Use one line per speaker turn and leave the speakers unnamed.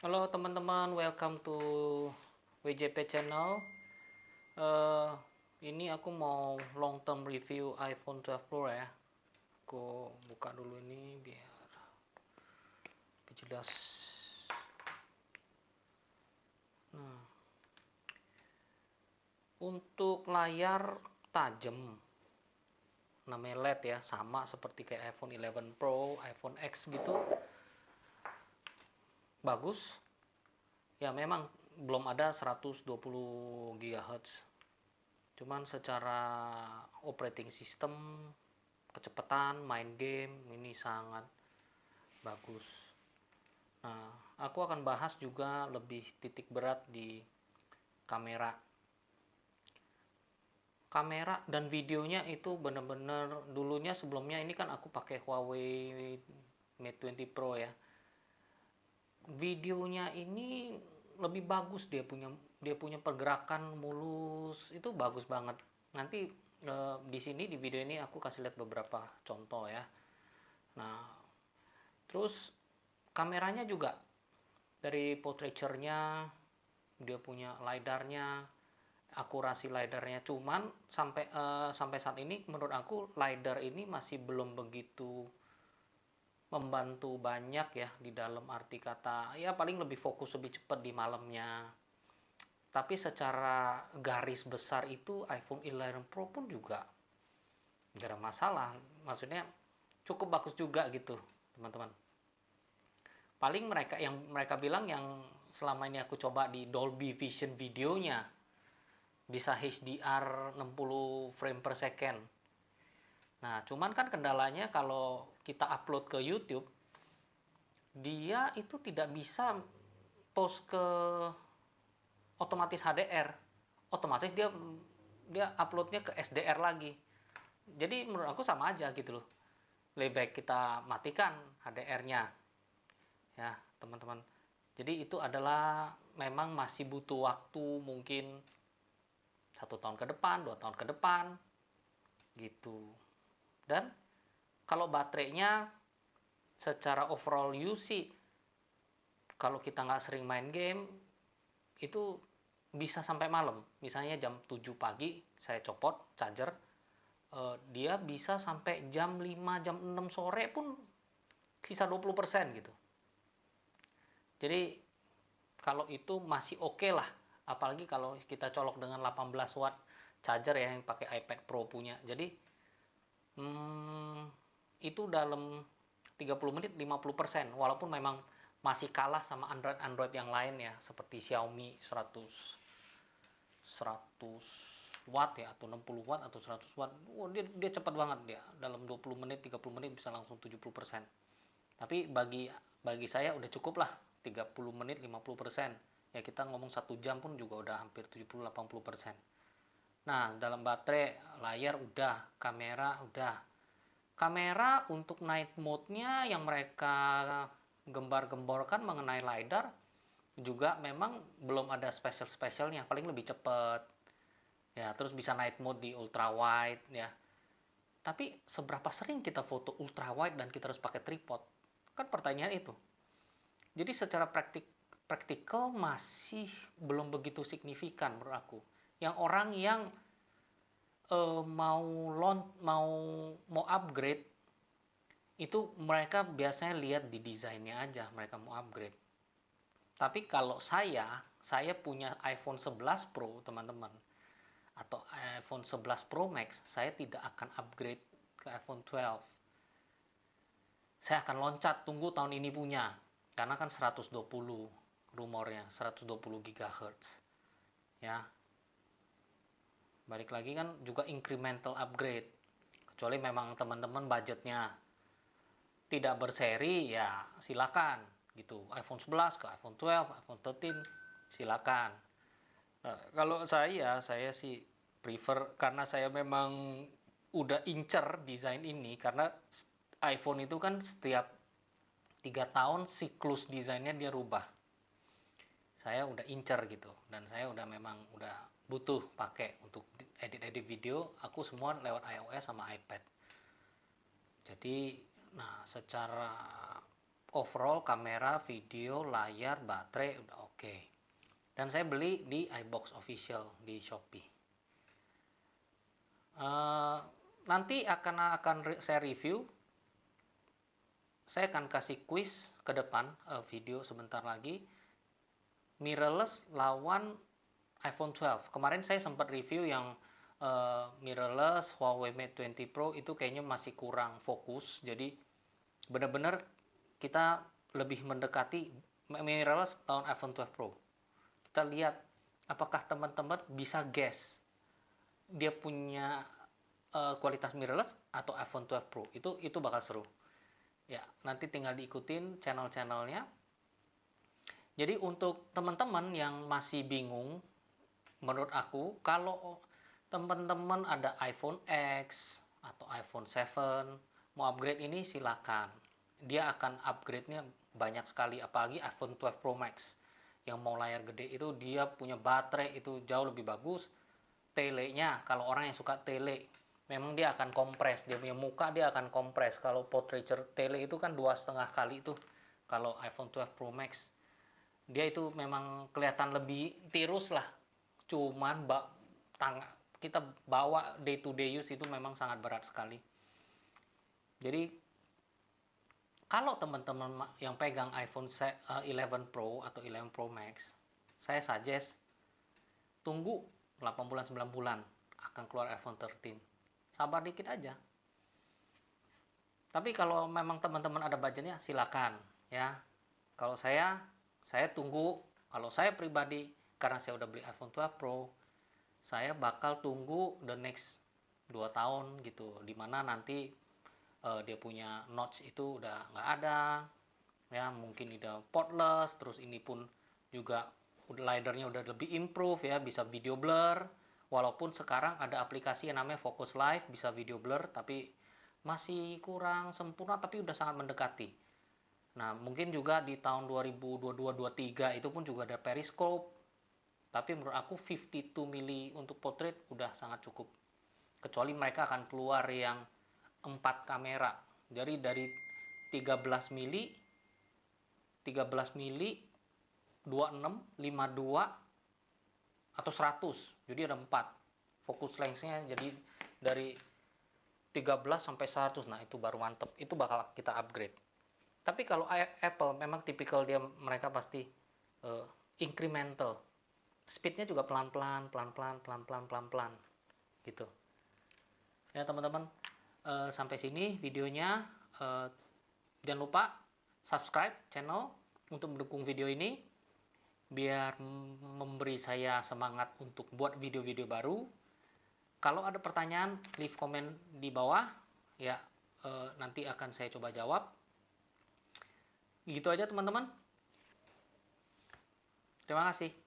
Halo teman-teman, welcome to WJP channel. Eh, ini aku mau long term review iPhone 12 Pro ya. Aku buka dulu ini biar lebih jelas. Nah, untuk layar tajam, namanya LED ya, sama seperti kayak iPhone 11 Pro, iPhone X gitu. Bagus. Ya memang belum ada 120 GHz. Cuman secara operating system, kecepatan main game ini sangat bagus. Nah, aku akan bahas juga lebih titik berat di kamera. Kamera dan videonya itu bener-bener dulunya sebelumnya ini kan aku pakai Huawei Mate 20 Pro ya. Videonya ini lebih bagus, dia punya pergerakan mulus, itu bagus banget. Nanti di sini di video ini aku kasih lihat beberapa contoh ya. Nah, terus kameranya juga dari portraiture-nya, dia punya LiDAR-nya, akurasi LiDAR-nya. Cuman sampai saat ini menurut aku LiDAR ini masih belum begitu membantu banyak ya, di dalam arti kata ya paling lebih fokus lebih cepat di malamnya. Tapi secara garis besar itu iPhone 11 Pro pun juga nggak ada masalah. Maksudnya cukup bagus juga gitu teman-teman. Paling mereka bilang yang selama ini aku coba di Dolby Vision videonya bisa HDR 60 frame per second. Nah, cuman kan kendalanya kalau kita upload ke YouTube, dia itu tidak bisa post ke otomatis HDR. Otomatis dia dia uploadnya ke SDR lagi. Jadi menurut aku sama aja gitu loh. Lebih baik kita matikan HDR-nya ya teman-teman. Jadi itu adalah memang masih butuh waktu mungkin 1 tahun ke depan, 2 tahun ke depan gitu. Dan kalau baterainya secara overall use sih, kalau kita nggak sering main game itu bisa sampai malam. Misalnya jam 7 pagi saya copot charger, dia bisa sampai jam 5 jam 6 sore pun sisa 20% gitu. Jadi kalau itu masih oke lah, apalagi kalau kita colok dengan 18 watt charger ya yang pakai iPad Pro punya. Jadi itu dalam 30 menit 50%, walaupun memang masih kalah sama Android yang lain ya, seperti Xiaomi 100 watt ya, atau 60 watt atau 100 watt. Dia cepat banget, dia dalam 20 menit 30 menit bisa langsung 70%. Tapi bagi saya udah cukup lah 30 menit 50%. Ya kita ngomong 1 jam pun juga udah hampir 70-80%. Nah, dalam baterai, layar udah, kamera udah. Kamera untuk night mode-nya yang mereka gembar-gemborkan mengenai LiDAR juga memang belum ada spesialnya, paling lebih cepat. Ya, terus bisa night mode di ultra wide ya. Tapi seberapa sering kita foto ultra wide dan kita harus pakai tripod? Kan pertanyaan itu. Jadi secara praktikal masih belum begitu signifikan menurut aku. Yang orang yang mau upgrade itu mereka biasanya lihat di desainnya aja, mereka mau upgrade. Tapi kalau saya punya iPhone 11 Pro teman-teman, atau iPhone 11 Pro Max, saya tidak akan upgrade ke iPhone 12. Saya akan loncat, tunggu tahun ini punya, karena kan 120 rumornya, 120 GHz ya. Balik lagi kan juga incremental upgrade, kecuali memang teman-teman budgetnya tidak berseri ya silakan gitu, iPhone 11 ke iPhone 12, iPhone 13 silakan. Nah, kalau saya sih prefer, karena saya memang udah incer desain ini, karena iPhone itu kan setiap 3 tahun siklus desainnya dia rubah. Saya udah incer gitu, dan saya udah memang udah butuh pakai untuk edit-edit video, aku semua lewat iOS sama iPad. Jadi nah secara overall kamera, video, layar, baterai udah oke. Dan saya beli di iBox Official di Shopee. Nanti akan saya review. Saya akan kasih quiz ke depan, video sebentar lagi. Mirrorless lawan iPhone 12. Kemarin saya sempat review yang mirrorless Huawei Mate 20 Pro itu kayaknya masih kurang fokus. Jadi benar-benar kita lebih mendekati mirrorless lawan iPhone 12 Pro. Kita lihat apakah teman-teman bisa guess dia punya kualitas mirrorless atau iPhone 12 Pro. Itu bakal seru. Ya, nanti tinggal diikutin channel-channelnya. Jadi untuk teman-teman yang masih bingung, menurut aku kalau teman-teman ada iPhone X atau iPhone 7 mau upgrade ini silakan. Dia akan upgrade-nya banyak sekali, apalagi iPhone 12 Pro Max yang mau layar gede itu dia punya baterai itu jauh lebih bagus. Telenya, kalau orang yang suka tele, memang dia akan kompres, dia punya muka dia akan kompres. Kalau portraiture tele itu kan 2,5 kali itu. Kalau iPhone 12 Pro Max dia itu memang kelihatan lebih tirus lah. Cuman kita bawa day to day use itu memang sangat berat sekali. Jadi kalau teman-teman yang pegang iPhone 11 Pro atau 11 Pro Max, saya suggest tunggu 8 bulan 9 bulan akan keluar iPhone 13. Sabar dikit aja. Tapi kalau memang teman-teman ada budgetnya silakan ya. Kalau saya tunggu. Kalau saya pribadi karena saya udah beli iPhone 12 Pro, saya bakal tunggu the next 2 tahun gitu, dimana nanti dia punya notch itu udah nggak ada ya, mungkin udah portless, terus ini pun juga LiDAR-nya udah lebih improve ya, bisa video blur. Walaupun sekarang ada aplikasi yang namanya Focus Live, bisa video blur, tapi masih kurang sempurna, tapi udah sangat mendekati. Nah, mungkin juga di tahun 2022-2023 itu pun juga ada periscope. Tapi menurut aku 52 mili untuk portrait udah sangat cukup. Kecuali mereka akan keluar yang 4 kamera. Jadi dari 13 mili, 26, 52, atau 100. Jadi ada 4. Fokus lensnya jadi dari 13 sampai 100. Nah, itu baru mantep. Itu bakal kita upgrade. Tapi kalau Apple memang tipikal mereka pasti incremental. Speednya juga pelan-pelan gitu. Ya teman-teman, sampai sini videonya. Jangan lupa subscribe channel untuk mendukung video ini biar memberi saya semangat untuk buat video-video baru. Kalau ada pertanyaan, leave comment di bawah ya, nanti akan saya coba jawab. Gitu aja teman-teman. Terima kasih.